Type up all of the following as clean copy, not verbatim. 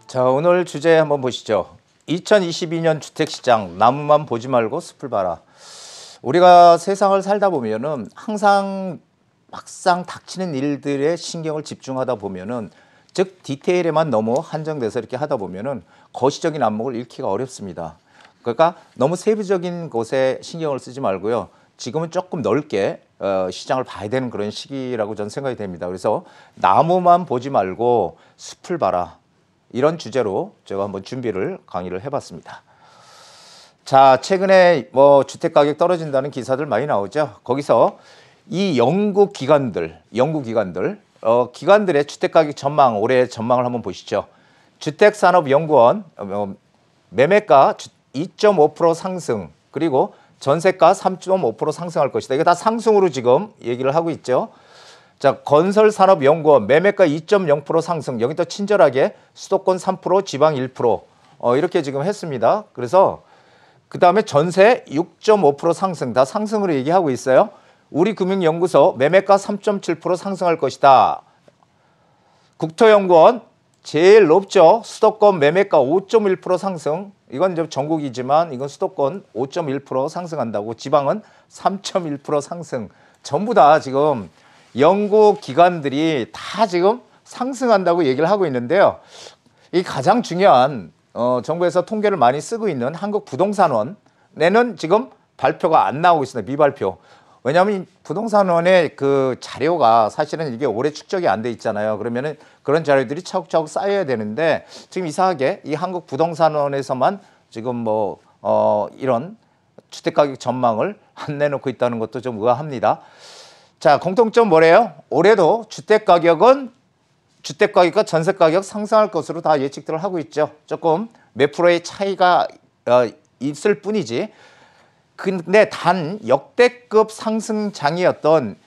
자, 오늘 주제 한번 보시죠. 2022년 주택시장, 나무만 보지 말고 숲을 봐라. 우리가 세상을 살다 보면은 항상 막상 닥치는 일들에 신경을 집중하다 보면은, 즉 디테일에만 너무 한정돼서 이렇게 하다 보면은 거시적인 안목을 잃기가 어렵습니다. 그러니까 너무 세부적인 곳에 신경을 쓰지 말고요. 지금은 조금 넓게 시장을 봐야 되는 그런 시기라고 저는 생각이 됩니다. 그래서 나무만 보지 말고 숲을 봐라. 이런 주제로 제가 한번 강의를 해봤습니다. 자, 최근에 뭐 주택 가격 떨어진다는 기사들 많이 나오죠. 거기서 이 기관들의 주택 가격 전망, 올해 전망을 한번 보시죠. 주택산업연구원 매매가 2.5% 상승, 그리고 전세가 3.5% 상승할 것이다. 이거 다 상승으로 지금 얘기를 하고 있죠. 자, 건설산업연구원 매매가 2.0% 상승, 여기 또 친절하게 수도권 3%, 지방 1%, 이렇게 지금 했습니다. 그래서 그 다음에 전세 6.5% 상승, 다 상승으로 얘기하고 있어요. 우리금융연구소 매매가 3.7% 상승할 것이다. 국토연구원 제일 높죠. 수도권 매매가 5.1% 상승, 이건 이제 전국이지만 이건 수도권 5.1% 상승한다고, 지방은 3.1% 상승. 전부 다 지금 연구기관들이 다 지금 상승한다고 얘기를 하고 있는데요. 이 가장 중요한 정부에서 통계를 많이 쓰고 있는 한국부동산원에는 지금 발표가 안 나오고 있습니다. 미발표. 왜냐하면 부동산원의 그 자료가 사실은 이게 오래 축적이 안 돼 있잖아요. 그러면은 그런 자료들이 차곡차곡 쌓여야 되는데, 지금 이상하게 이 한국부동산원에서만 지금 이런 주택가격 전망을 안 내놓고 있다는 것도 좀 의아합니다. 자, 공통점 뭐래요? 올해도 주택가격과 전세가격 상승할 것으로 다 예측들을 하고 있죠. 조금 몇 프로의 차이가 있을 뿐이지. 근데 단 역대급 상승장이었던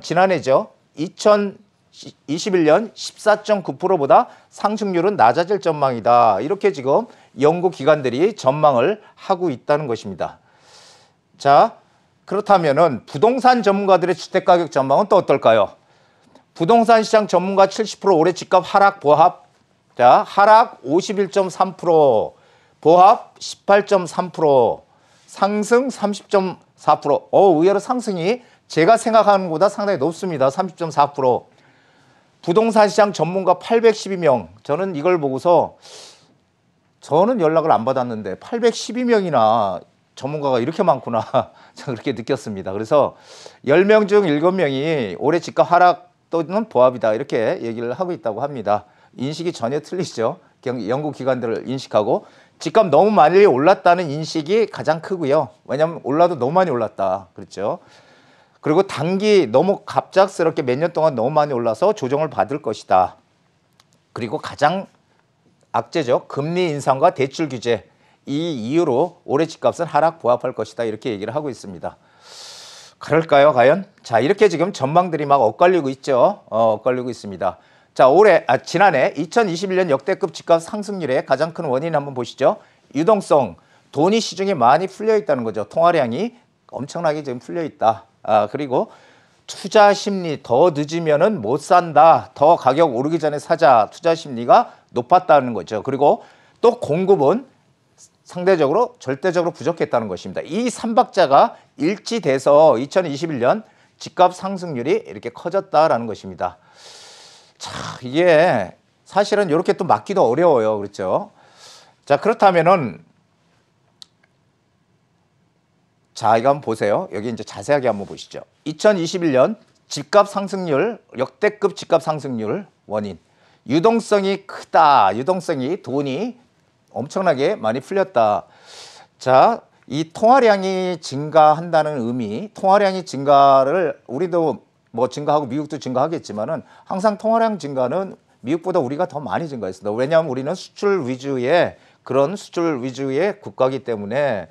지난해죠. 2021년 14.9%보다 상승률은 낮아질 전망이다. 이렇게 지금 연구기관들이 전망을 하고 있다는 것입니다. 자, 그렇다면은 부동산 전문가들의 주택가격 전망은 또 어떨까요? 부동산 시장 전문가 70% 올해 집값 하락 보합. 자, 하락 51.3%, 보합 18.3%, 상승 30.4%. 의외로 상승이 제가 생각하는 것보다 상당히 높습니다. 30.4%. 부동산 시장 전문가 812명. 저는 이걸 보고서 저는 연락을 안 받았는데 812명이나 전문가가 이렇게 많구나. 저는 그렇게 느꼈습니다. 그래서 10명 중 7명이 올해 집값 하락 또는 보합이다. 이렇게 얘기를 하고 있다고 합니다. 인식이 전혀 틀리죠. 연구기관들을 인식하고 집값 너무 많이 올랐다는 인식이 가장 크고요. 왜냐하면 올라도 너무 많이 올랐다. 그렇죠. 그리고 단기 너무 갑작스럽게 몇 년 동안 너무 많이 올라서 조정을 받을 것이다. 그리고 가장 악재죠. 금리 인상과 대출 규제. 이 이유로 올해 집값은 하락 보합할 것이다. 이렇게 얘기를 하고 있습니다. 그럴까요, 과연? 자, 이렇게 지금 전망들이 막 엇갈리고 있죠. 엇갈리고 있습니다. 자, 지난해 2021년 역대급 집값 상승률의 가장 큰 원인 한번 보시죠. 유동성, 돈이 시중에 많이 풀려 있다는 거죠. 통화량이 엄청나게 지금 풀려 있다. 그리고 투자 심리, 더 늦으면은 못 산다. 더 가격 오르기 전에 사자. 투자 심리가 높았다는 거죠. 그리고 또 공급은 상대적으로 절대적으로 부족했다는 것입니다. 이 3박자가 일치돼서 2021년 집값 상승률이 이렇게 커졌다라는 것입니다. 자, 이게 사실은 이렇게 또 막기도 어려워요. 그렇죠? 자, 그렇다면은 자, 이거 한번 보세요. 여기 이제 자세하게 한번 보시죠. 2021년 집값 상승률, 역대급 집값 상승률 원인. 유동성이 크다. 돈이 엄청나게 많이 풀렸다. 자, 이 통화량이 증가한다는 의미, 통화량이 증가를 우리도 뭐 증가하고 미국도 증가하겠지만은 항상 통화량 증가는 미국보다 우리가 더 많이 증가했습니다. 왜냐하면 우리는 수출 위주의 국가이기 때문에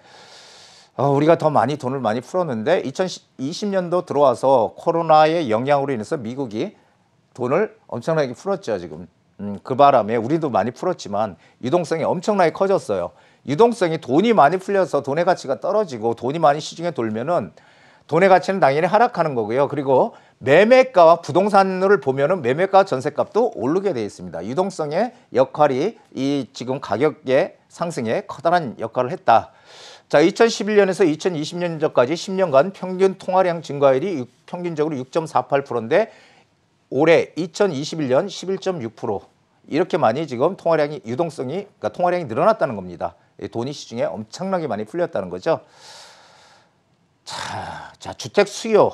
우리가 더 많이 돈을 많이 풀었는데 2020년도 들어와서 코로나의 영향으로 인해서 미국이 돈을 엄청나게 풀었죠, 지금. 그 바람에 우리도 많이 풀었지만 유동성이 엄청나게 커졌어요. 유동성이 돈이 많이 풀려서 돈의 가치가 떨어지고 돈이 많이 시중에 돌면은 돈의 가치는 당연히 하락하는 거고요. 그리고 매매가와 부동산을 보면은 매매가 전세값도 오르게 되어 있습니다. 유동성의 역할이 이 지금 가격의 상승에 커다란 역할을 했다. 자, 2011년에서 2020년까지 10년간 평균 통화량 증가율이 평균적으로 6.48%인데 올해 2021년 11.6%. 이렇게 많이 지금 통화량이 유동성이 그러니까 통화량이 늘어났다는 겁니다. 돈이 시중에 엄청나게 많이 풀렸다는 거죠. 자, 주택 수요.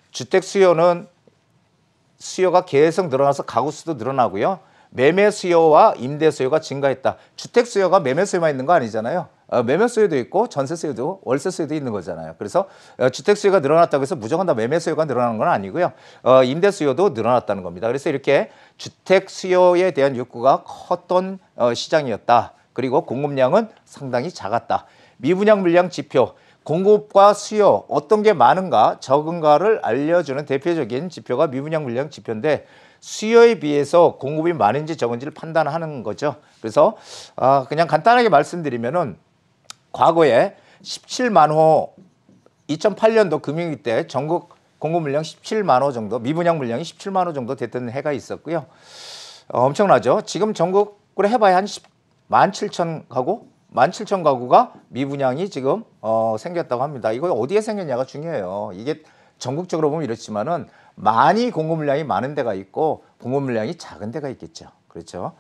주택 수요는 수요가 계속 늘어나서 가구 수도 늘어나고요. 매매 수요와 임대 수요가 증가했다. 주택 수요가 매매 수요만 있는 거 아니잖아요. 매매 수요도 있고 전세 수요도 월세 수요도 있는 거잖아요. 그래서 주택 수요가 늘어났다고 해서 무조건 다 매매 수요가 늘어나는 건 아니고요. 임대 수요도 늘어났다는 겁니다. 그래서 이렇게 주택 수요에 대한 욕구가 컸던 시장이었다. 그리고 공급량은 상당히 작았다. 미분양 물량 지표. 공급과 수요 어떤 게 많은가 적은가를 알려주는 대표적인 지표가 미분양 물량 지표인데 수요에 비해서 공급이 많은지 적은지를 판단하는 거죠. 그래서 그냥 간단하게 말씀드리면은 과거에 17만 호 2008년도 금융위기 때 전국 공급 물량 17만 호 정도 미분양 물량이 17만 호 정도 됐던 해가 있었고요. 엄청나죠. 지금 전국으로 해봐야 한 17,000 가구가 미분양이 지금 생겼다고 합니다. 이거 어디에 생겼냐가 중요해요. 이게 전국적으로 보면 이렇지만은 많이 공급 물량이 많은 데가 있고 공급 물량이 작은 데가 있겠죠. 그렇죠.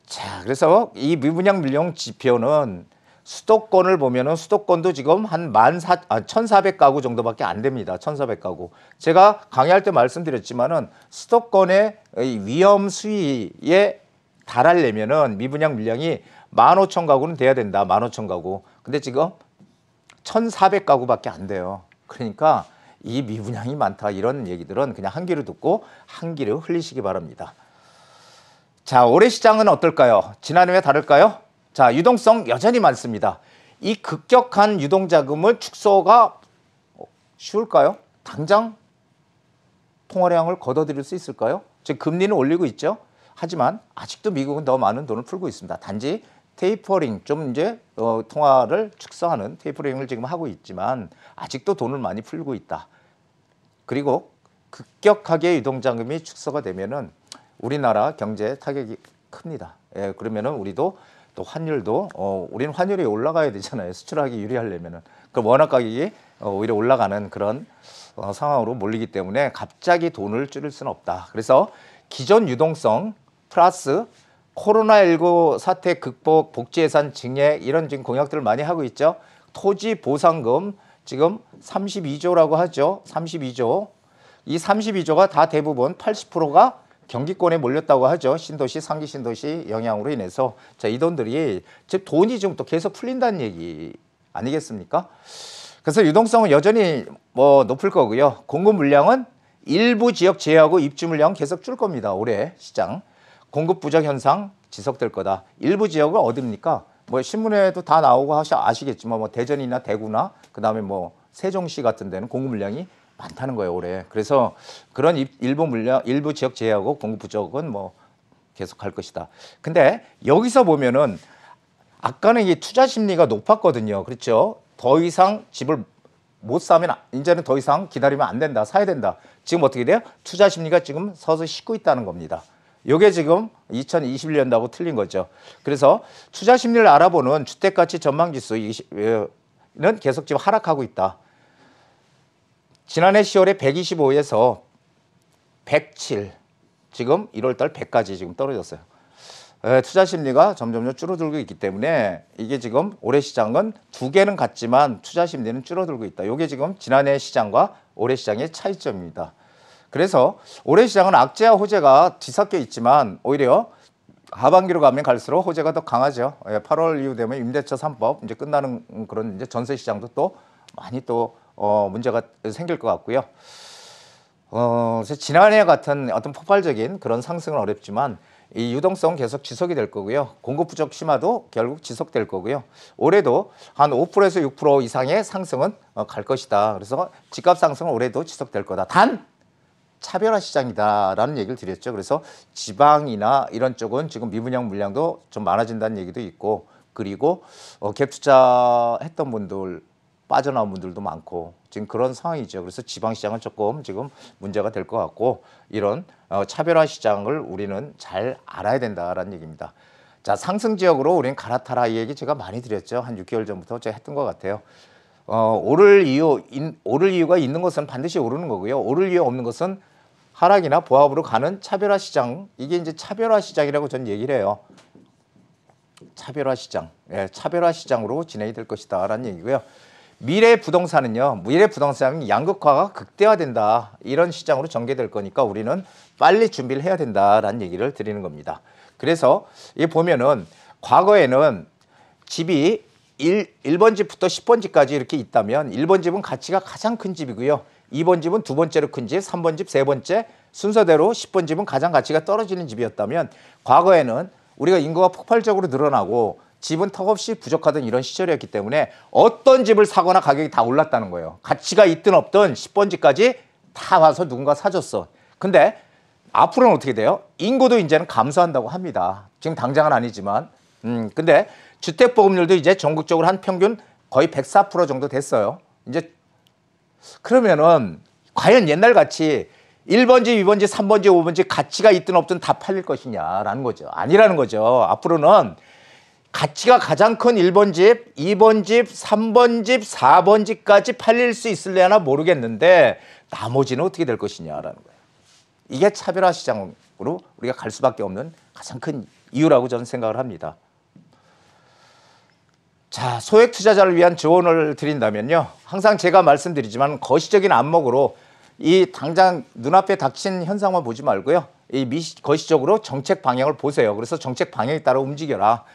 자, 그래서 이 미분양 물량 지표는 수도권을 보면은 수도권도 지금 한 1,400가구 정도밖에 안 됩니다. 1,400가구. 제가 강의할 때 말씀드렸지만은 수도권의 위험 수위에 달하려면은 미분양 물량이 15,000가구는 돼야 된다. 15,000가구. 근데 지금 1,400가구밖에 안 돼요. 그러니까 이 미분양이 많다. 이런 얘기들은 그냥 한 귀로 듣고 한 귀로 흘리시기 바랍니다. 자, 올해 시장은 어떨까요? 지난해와 다를까요? 자, 유동성 여전히 많습니다. 이 급격한 유동자금을 축소가 쉬울까요? 당장 통화량을 걷어들일 수 있을까요? 지금 금리는 올리고 있죠. 하지만 아직도 미국은 더 많은 돈을 풀고 있습니다. 단지 테이퍼링 좀 이제 통화를 축소하는 테이퍼링을 지금 하고 있지만 아직도 돈을 많이 풀고 있다. 그리고 급격하게 유동자금이 축소가 되면은 우리나라 경제에 타격이 큽니다. 예, 그러면은 우리도 또 환율도 우리는 환율이 올라가야 되잖아요. 수출하기 유리하려면은 그 원화 가격이 오히려 올라가는 그런 상황으로 몰리기 때문에 갑자기 돈을 줄일 수는 없다. 그래서 기존 유동성 플러스 코로나19 사태 극복, 복지예산 증액 이런 지금 공약들을 많이 하고 있죠. 토지 보상금 지금 32조라고 하죠. 32조. 이 32조가 다 대부분 80%가 경기권에 몰렸다고 하죠. 신도시, 상기 신도시 영향으로 인해서. 자, 이 돈들이 즉 돈이 좀 또 계속 풀린다는 얘기 아니겠습니까? 그래서 유동성은 여전히 높을 거고요. 공급 물량은 일부 지역 제외하고 입주 물량은 계속 줄 겁니다. 올해 시장. 공급 부족 현상 지속될 거다. 일부 지역은 어디입니까? 신문에도 다 나오고 아시겠지만 대전이나 대구나 그다음에 세종시 같은 데는 공급 물량이 많다는 거예요, 올해. 그래서 그런 일부 지역 제외하고 공급 부족은 계속 갈 것이다. 근데 여기서 보면은 아까는 이 투자 심리가 높았거든요. 그렇죠? 더 이상 집을 못 사면 이제는 더 이상 기다리면 안 된다. 사야 된다. 지금 어떻게 돼요? 투자 심리가 지금 서서히 식고 있다는 겁니다. 이게 지금 2021년도하고 틀린 거죠. 그래서 투자 심리를 알아보는 주택가치 전망지수는 계속 지금 하락하고 있다. 지난해 10월에 125에서 107, 지금 1월달 100까지 지금 떨어졌어요. 투자 심리가 점점 줄어들고 있기 때문에 이게 지금 올해 시장은 두 개는 같지만 투자 심리는 줄어들고 있다. 이게 지금 지난해 시장과 올해 시장의 차이점입니다. 그래서 올해 시장은 악재와 호재가 뒤섞여 있지만 오히려 하반기로 가면 갈수록 호재가 더 강하죠. 8월 이후 되면 임대차 3법 이제 끝나는 그런 이제 전세 시장도 또 많이 또 문제가 생길 것 같고요. 그래서 지난해 같은 어떤 폭발적인 그런 상승은 어렵지만 이 유동성 계속 지속이 될 거고요. 공급 부족 심화도 결국 지속될 거고요. 올해도 한 5%에서 6% 이상의 상승은 갈 것이다. 그래서 집값 상승은 올해도 지속될 거다. 단 차별화 시장이다라는 얘기를 드렸죠. 그래서 지방이나 이런 쪽은 지금 미분양 물량도 좀 많아진다는 얘기도 있고, 그리고 갭 투자했던 분들 빠져나온 분들도 많고 지금 그런 상황이죠. 그래서 지방시장은 조금 지금 문제가 될 것 같고 이런 차별화 시장을 우리는 잘 알아야 된다라는 얘기입니다. 자, 상승 지역으로 우리는 갈아타라 이 얘기 제가 많이 드렸죠. 한 6개월 전부터 제가 했던 것 같아요. 오를 이유가 있는 것은 반드시 오르는 거고요. 오를 이유 없는 것은 하락이나 보합으로 가는 차별화 시장. 이게 이제 차별화 시장이라고 저는 얘기를 해요. 차별화 시장. 예, 차별화 시장으로 진행이 될 것이다라는 얘기고요. 미래 부동산은요. 미래 부동산은 양극화가 극대화된다. 이런 시장으로 전개될 거니까 우리는 빨리 준비를 해야 된다라는 얘기를 드리는 겁니다. 그래서 이 보면은 과거에는 집이 1번 집부터 10번 집까지 이렇게 있다면 1번 집은 가치가 가장 큰 집이고요. 2번 집은 두 번째로 큰 집, 3번 집, 세 번째 순서대로 10번 집은 가장 가치가 떨어지는 집이었다면 과거에는 우리가 인구가 폭발적으로 늘어나고 집은 턱없이 부족하던 이런 시절이었기 때문에 어떤 집을 사거나 가격이 다 올랐다는 거예요. 가치가 있든 없든 10번 집까지 다 와서 누군가 사줬어. 근데 앞으로는 어떻게 돼요? 인구도 이제는 감소한다고 합니다. 지금 당장은 아니지만. 근데 주택보급률도 이제 전국적으로 한 평균 거의 104% 정도 됐어요. 이제 그러면은 과연 옛날같이 1번 집, 2번 집, 3번 집, 5번 집 가치가 있든 없든 다 팔릴 것이냐라는 거죠. 아니라는 거죠. 앞으로는 가치가 가장 큰 1번 집, 2번 집, 3번 집, 4번 집까지 팔릴 수 있을려나 모르겠는데 나머지는 어떻게 될 것이냐라는 거예요. 이게 차별화 시장으로 우리가 갈 수밖에 없는 가장 큰 이유라고 저는 생각을 합니다. 자, 소액 투자자를 위한 조언을 드린다면요. 항상 제가 말씀드리지만 거시적인 안목으로 이 당장 눈앞에 닥친 현상만 보지 말고요. 거시적으로 정책 방향을 보세요. 그래서 정책 방향에 따라 움직여라.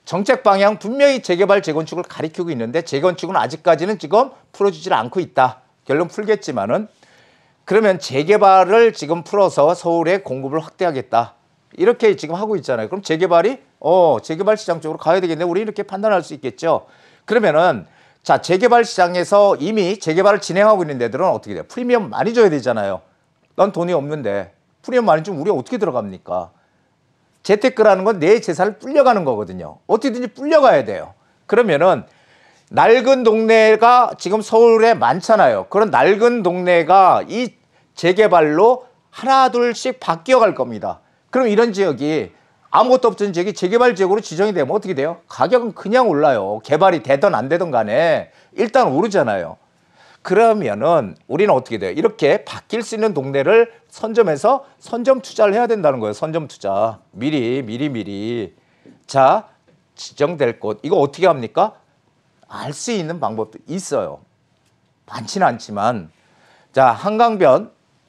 정책 방향 분명히 재개발, 재건축을 가리키고 있는데 재건축은 아직까지는 지금 풀어주질 않고 있다. 결론 풀겠지만은 그러면 재개발을 지금 풀어서 서울의 공급을 확대하겠다. 이렇게 지금 하고 있잖아요. 그럼 재개발 시장 쪽으로 가야 되겠네. 우리 이렇게 판단할 수 있겠죠. 그러면은 자, 재개발 시장에서 이미 재개발을 진행하고 있는 데들은 어떻게 돼요? 프리미엄 많이 줘야 되잖아요. 난 돈이 없는데 프리미엄 많이 주면 우리가 어떻게 들어갑니까? 재테크라는 건 내 재산을 불려가는 거거든요. 어떻게든지 불려가야 돼요. 그러면은 낡은 동네가 지금 서울에 많잖아요. 그런 낡은 동네가 이 재개발로 하나 둘씩 바뀌어 갈 겁니다. 그럼 이런 지역이 아무것도 없던 지역이 재개발 지역으로 지정이 되면 어떻게 돼요? 가격은 그냥 올라요. 개발이 되든 안 되든 간에 일단 오르잖아요. 그러면은 우리는 어떻게 돼요? 이렇게 바뀔 수 있는 동네를 선점해서 선점 투자를 해야 된다는 거예요. 선점 투자. 미리. 자, 지정될 곳. 이거 어떻게 합니까? 알 수 있는 방법도 있어요. 많지는 않지만. 자,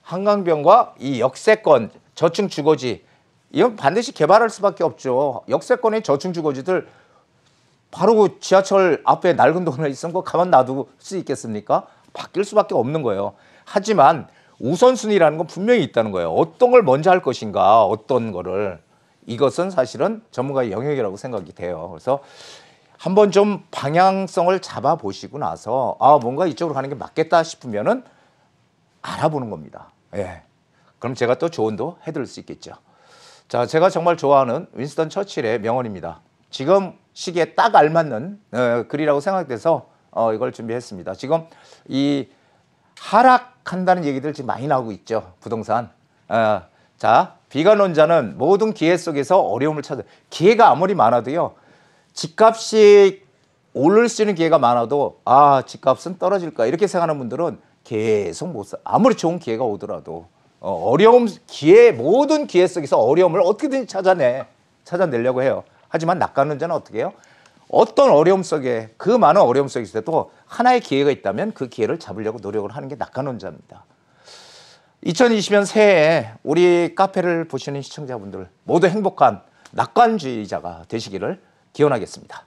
한강변과 이 역세권, 저층 주거지. 이건 반드시 개발할 수밖에 없죠. 역세권의 저층 주거지들 바로 그 지하철 앞에 낡은 동네에 있으면 그거 가만 놔둘 수 있겠습니까? 바뀔 수밖에 없는 거예요. 하지만 우선순위라는 건 분명히 있다는 거예요. 어떤 걸 먼저 할 것인가, 어떤 거를. 이것은 사실은 전문가의 영역이라고 생각이 돼요. 그래서 한번 좀 방향성을 잡아보시고 나서 뭔가 이쪽으로 가는 게 맞겠다 싶으면은 알아보는 겁니다. 예. 그럼 제가 또 조언도 해드릴 수 있겠죠. 자, 제가 정말 좋아하는 윈스턴 처칠의 명언입니다. 지금 시기에 딱 알맞는 글이라고 생각돼서 이걸 준비했습니다. 지금 이 하락한다는 얘기들 지금 많이 나오고 있죠. 부동산. 자, 비관론자는 모든 기회 속에서 어려움을 찾아. 기회가 아무리 많아도요. 집값이 오를 수 있는 기회가 많아도 집값은 떨어질까 이렇게 생각하는 분들은 계속 못 사. 아무리 좋은 기회가 오더라도 모든 기회 속에서 어려움을 어떻게든 찾아내려고 해요. 하지만 낙관론자는 어떻게 해요? 어떤 어려움 속에, 그 많은 어려움 속에 있어도 하나의 기회가 있다면 그 기회를 잡으려고 노력을 하는 게 낙관론자입니다. 2020년 새해에 우리 카페를 보시는 시청자분들 모두 행복한 낙관주의자가 되시기를 기원하겠습니다.